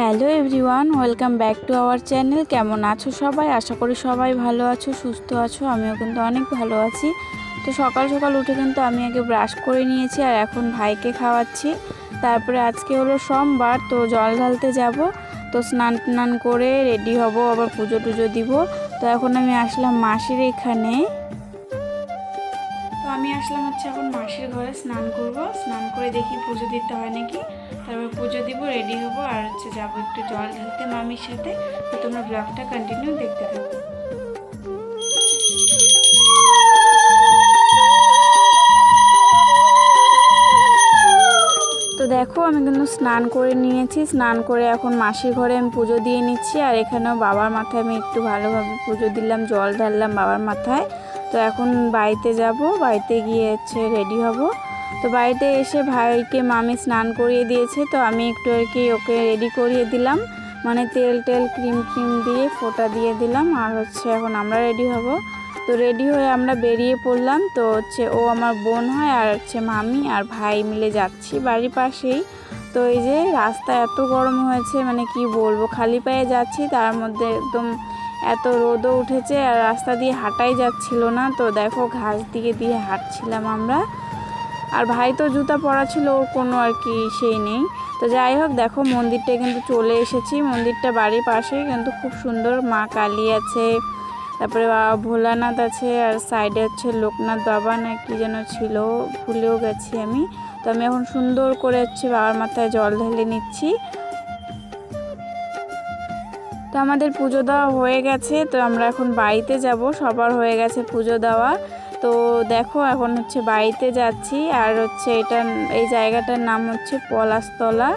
Hello everyone, welcome back to our channel. কেমন আছো সবাই? আশা করি সবাই ভালো আছো, সুস্থ আছো। আমিও কিন্তু অনেক ভালো আছি। তো সকাল সকাল উঠে কিন্তু আমি আগে ব্রাশ করে নিয়েছি আর এখন ভাইকে খাওয়াচ্ছি। তারপরে আজকে হলো সোমবার, তো জল ঢালতে যাব। তো স্নান টান করে রেডি হব, আবার পুজো টুজো দিব। তো এখন আমি আসলাম মাসির এখানে। তো আমি আসলাম এখন মাসির ঘরে স্নান করব। স্নান করে দেখি পুজো দিতে হয় নাকি, তারপর পুজো দিব, রেডি হব আর যাবো একটু জল ঢালতে মামির সাথে। তো তোমরা ব্লগটা কন্টিনিউ দেখতে থাকো। তো দেখো আমি কিন্তু স্নান করে নিয়েছি। স্নান করে এখন মাসির ঘরে আমি পুজো দিয়ে নিচ্ছি। আর এখানেও বাবার মাথায় আমি একটু ভালোভাবে পুজো দিলাম, জল ঢাললাম বাবার মাথায়। তো এখন বাড়িতে যাব, বাড়িতে গিয়ে রেডি হব। তো বাড়িতে এসে ভাইকে মামি স্নান করিয়ে দিয়েছে, তো আমি একটু ওকে রেডি করিয়ে দিলাম, মানে তেল ক্রিম দিয়ে ফোঁটা দিয়ে দিলাম। আর এখন আমরা রেডি হব। তো রেডি হয়ে আমরা বেরিয়ে পড়লাম। তো ও আমার বোন হয় আর মামি আর ভাই মিলে যাচ্ছি বাড়ির পাশেই। তো এই যে রাস্তা এত গরম হয়েছে, মানে কি বলবো, খালি পায়ে যাচ্ছি, তার মধ্যে একদম এত রোদও উঠেছে আর রাস্তা দিয়ে হাঁটাই যাচ্ছিল না। তো দেখো ঘাস দিয়ে হাঁটছিলাম আমরা। আর ভাই তো জুতা পরা ছিল, ওর কোনো সেই নেই। তো যাই হোক, দেখো মন্দিরটা কিন্তু চলে এসেছি। মন্দিরটা বাড়ির পাশেই, কিন্তু খুব সুন্দর। মা কালী আছে, তারপরে ভোলানাথ আছে, আর সাইডে লোকনাথ বাবা না কি যেন ছিল, ভুলেও গেছি আমি। তো আমি এখন সুন্দর করে বাবার মাথায় জল ঢেলে নিচ্ছি। তো আমাদের পুজো দেওয়া হয়ে গেছে। তো আমরা এখন বাড়িতে যাব, সবার হয়ে গেছে পুজো দেওয়া। তো দেখো এখন বাড়িতে যাচ্ছি। আর এই জায়গাটার নাম পলাশতলা।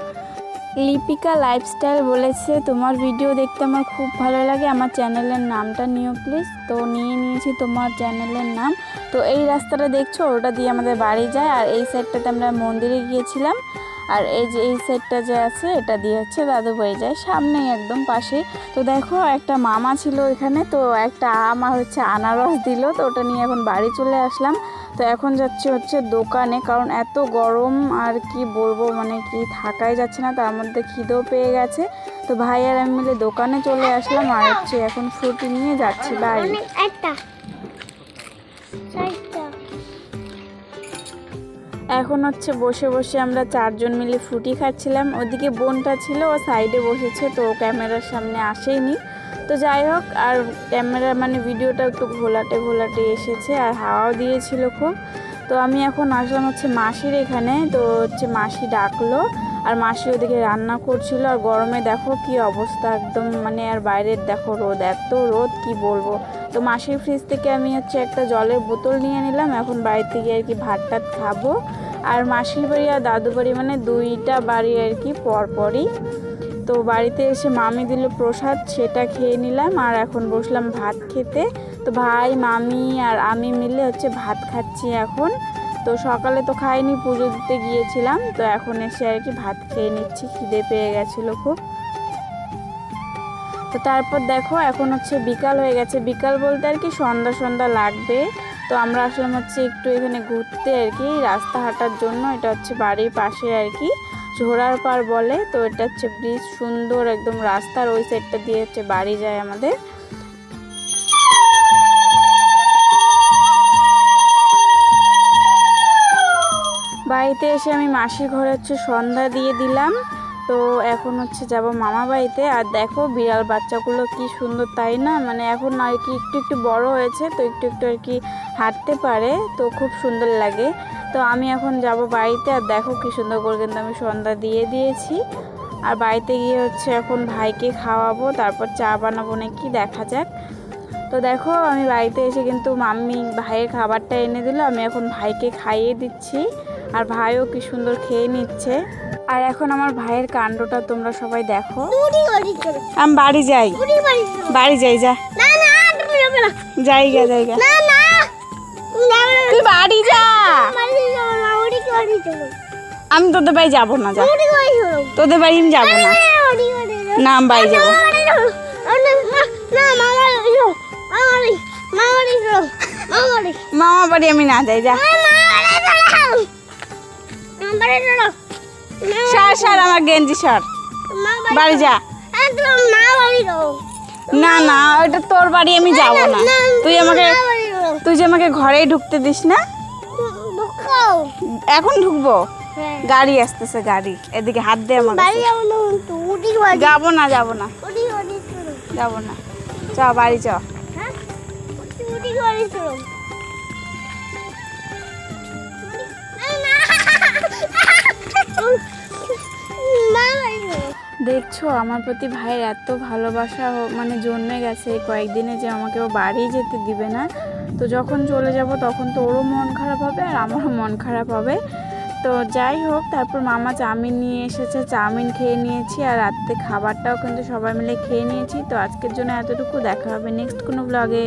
লিপিকা লাইফস্টাইল বলেছে তোমার ভিডিও দেখতে আমার খুব ভালো লাগে, আমার চ্যানেলের নামটা নিও প্লিজ। তো নিয়েছি তোমার চ্যানেলের নাম। তো এই রাস্তাটা দেখছো, ওটা দিয়ে আমাদের বাড়ি যায়। আর এই সাইডটাতে আমরা মন্দিরে গিয়েছিলাম। আর এই যে এই সাইডটা যে আছে, এটা দিয়ে দাদু বাড়ি যায়, সামনেই একদম পাশে। তো দেখো একটা মামা ছিল এখানে, তো একটা আমার আনারস দিল। তো ওটা নিয়ে এখন বাড়ি চলে আসলাম। তো এখন যাচ্ছি দোকানে, কারণ এত গরম আর কি বলবো, মানে কি থাকাই যাচ্ছে না। তার মধ্যে খিদেও পেয়ে গেছে। তো ভাই আর আমি মিলে দোকানে চলে আসলাম। আর এখন ফ্রুটি নিয়ে যাচ্ছি বাড়ি। এখন বসে বসে আমরা চারজন মিলে ফ্রুটি খাচ্ছিলাম। ওদিকে বোনটা ছিল, ও সাইডে বসেছে, তো ক্যামেরার সামনে আসেনি। তো যাই হোক, আর ক্যামেরা মানে ভিডিওটা একটু ঘোলাটে এসেছে, আর হাওয়াও দিয়েছিল খুব। তো আমি এখন আসলাম মাসির এখানে। তো মাসি ডাকলো, আর মাসি ওদিকে রান্না করছিল। আর গরমে দেখো কি অবস্থা একদম, মানে আর বাইরের দেখো রোদ, এত রোদ কি বলবো। তো মাসির ফ্রিজ থেকে আমি একটা জলের বোতল নিয়ে নিলাম। এখন বাড়িতে গিয়ে ভাত টাত খাবো। আর মাসির বাড়ি আর দাদু বাড়ি মানে দুইটা বাড়ি পরপরই। তো বাড়িতে এসে মামি দিল প্রসাদ, সেটা খেয়ে নিলাম। আর এখন বসলাম ভাত খেতে। তো ভাই, মামি আর আমি মিলে ভাত খাচ্ছি এখন। তো সকালে তো খাইনি, পুজো দিতে গিয়েছিলাম। তো এখন এসে ভাত খেয়ে নিচ্ছি, খিদে পেয়ে গেছিলো খুব। তো তারপর দেখো এখন বিকাল হয়ে গেছে। বিকাল বলতে সন্ধ্যা লাগবে। তো আমরা আসলাম একটু এখানে ঘুরতে রাস্তা হাঁটার জন্য। এটা বাড়ির পাশে ঝোড়ার পার বলে। তো এটা ব্রিজ, সুন্দর একদম রাস্তার ওই সাইডটা দিয়ে বাড়ি যায় আমাদের। বাড়িতে এসে আমি মাসির ঘরে সন্ধ্যা দিয়ে দিলাম। তো এখন যাব মামা বাড়িতে। আর দেখো বিড়াল বাচ্চাগুলো কি সুন্দর, তাই না? মানে এখন একটু বড় হয়েছে, তো একটু হাঁটতে পারে, তো খুব সুন্দর লাগে। তো আমি এখন যাব বাড়িতে। আর দেখো কি সুন্দর করে কিন্তু আমি সন্ধ্যা দিয়ে দিয়েছি। আর বাড়িতে গিয়ে এখন ভাইকে খাওয়াবো, তারপর চা বানাবো নাকি দেখা যাক। তো দেখো আমি বাড়িতে এসে কিন্তু মাম্মি ভাইয়ের খাবারটা এনে দিল, আমি এখন ভাইকে খাইয়ে দিচ্ছি। আর ভাইও কি সুন্দর খেয়ে নিচ্ছে। আর এখন আমার ভাইয়ের কাণ্ডটা তোমরা সবাই দেখো। আমি বাড়ি যাই, যা জায়গা তুই বাড়ি যা। আমি তোদের বাড়ি যাবো না, যা, তোদের বাড়ি আমি যাবো না। না আমি বাড়ি যাবো। মামা বাড়ি আমি না যাই, যা। সর আমার গেঞ্জি সর। বাড়ি যা। না না, ওটা তোর বাড়ি, আমি যাব না। তুই যে আমাকে ঘরেই ঢুকতে দিস না। এখন ঢুকবো? গাড়ি আসতেছে, গাড়ি। এদিকে হাত দে আমার কাছে। যাবো না, যাবো না, যাবো না। চ বাড়ি চ। দেখছো আমার প্রতি ভাইয়ের এত ভালোবাসা মানে জন্মে গেছে এই কয়েকদিনে, যে আমাকে ও বাড়ি যেতে দিবে না। তো যখন চলে যাব তখন তো ওরও মন খারাপ হবে আর আমারও মন খারাপ হবে। তো যাই হোক, তারপর মামা চাউমিন নিয়ে এসেছে, চাউমিন খেয়ে নিয়েছি আর রাত্রে খাবারটাও কিন্তু সবাই মিলে খেয়ে নিয়েছি। তো আজকের জন্য এতটুকু, দেখা হবে নেক্সট কোনো ব্লগে।